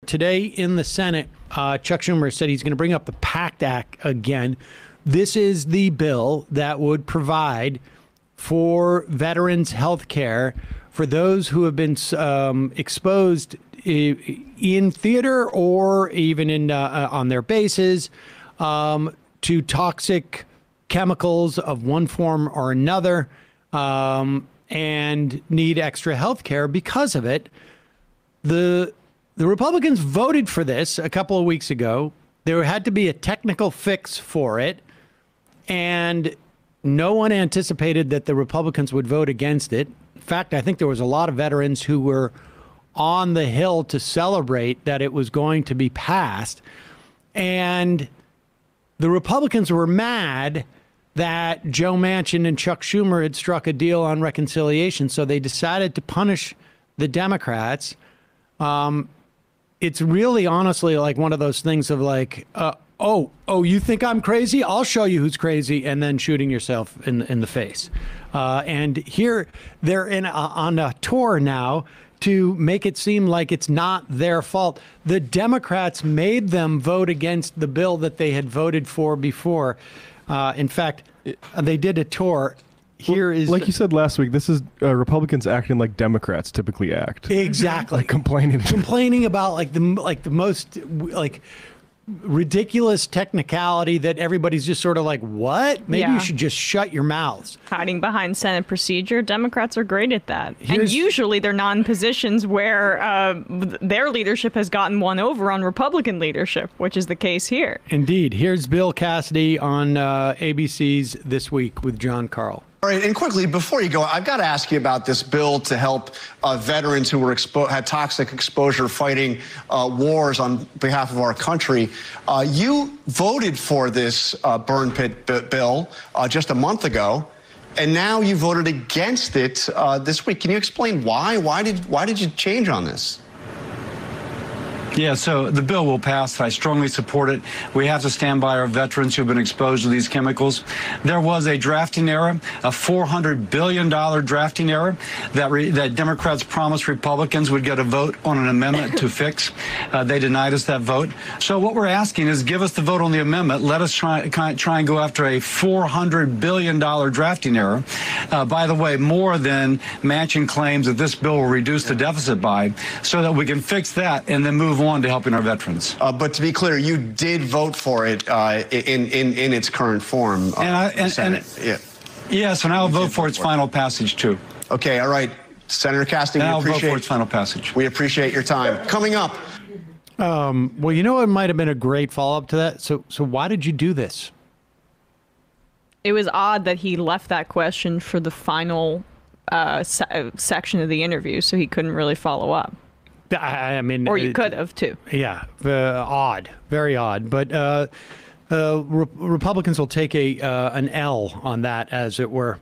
today in the Senate, Chuck Schumer said he's going to bring up the PACT Act again. This is the bill that would provide for veterans health care for those who have been exposed in theater or even in on their bases to toxic chemicals of one form or another, and need extra health care because of it. The Republicans voted for this a couple of weeks ago. There had to be a technical fix for it, and no one anticipated that the Republicans would vote against it. In fact, I think there was a lot of veterans who were on the Hill to celebrate that it was going to be passed. And the Republicans were mad that Joe Manchin and Chuck Schumer had struck a deal on reconciliation, so they decided to punish the Democrats. It's really honestly like one of those things of like, oh, you think I'm crazy? I'll show you who's crazy, and then shooting yourself in the face. And here they're on a tour now to make it seem like it's not their fault. The Democrats made them vote against the bill that they had voted for before. In fact, they did a tour. Here is, like you said last week, this is Republicans acting like Democrats typically act. Exactly. Like complaining about like the most like ridiculous technicality that everybody's just sort of like, what? Maybe you should just shut your mouths. Hiding behind Senate procedure. Democrats are great at that. And usually they're not in positions where their leadership has gotten one over on Republican leadership, which is the case here. Indeed. Here's Bill Cassidy on ABC's This Week with John Carl. All right, and quickly, before you go, I've got to ask you about this bill to help veterans who were had toxic exposure fighting wars on behalf of our country. You voted for this burn pit bill just a month ago, and now you voted against it this week. Can you explain why? Why did you change on this? Yeah, so the bill will pass. I strongly support it. We have to stand by our veterans who have been exposed to these chemicals. There was a drafting error, a $400 billion drafting error that Democrats promised Republicans would get a vote on an amendment to fix. They denied us that vote. So what we're asking is give us the vote on the amendment. Let us try and go after a $400 billion drafting error. By the way, more than Manchin claims that this bill will reduce the deficit by, so that we can fix that and then move on to helping our veterans. But to be clear, you did vote for it in its current form. Yes, and I'll vote for its final passage too. Okay, all right, Senator Cassidy, I'll vote for its final passage. We appreciate your time. Coming up. Well, you know, it might have been a great follow-up to that. So why did you do this? It was odd that he left that question for the final section of the interview, so he couldn't really follow up. I mean, or you could have too. Yeah, odd, very odd. But Republicans will take an L on that, as it were.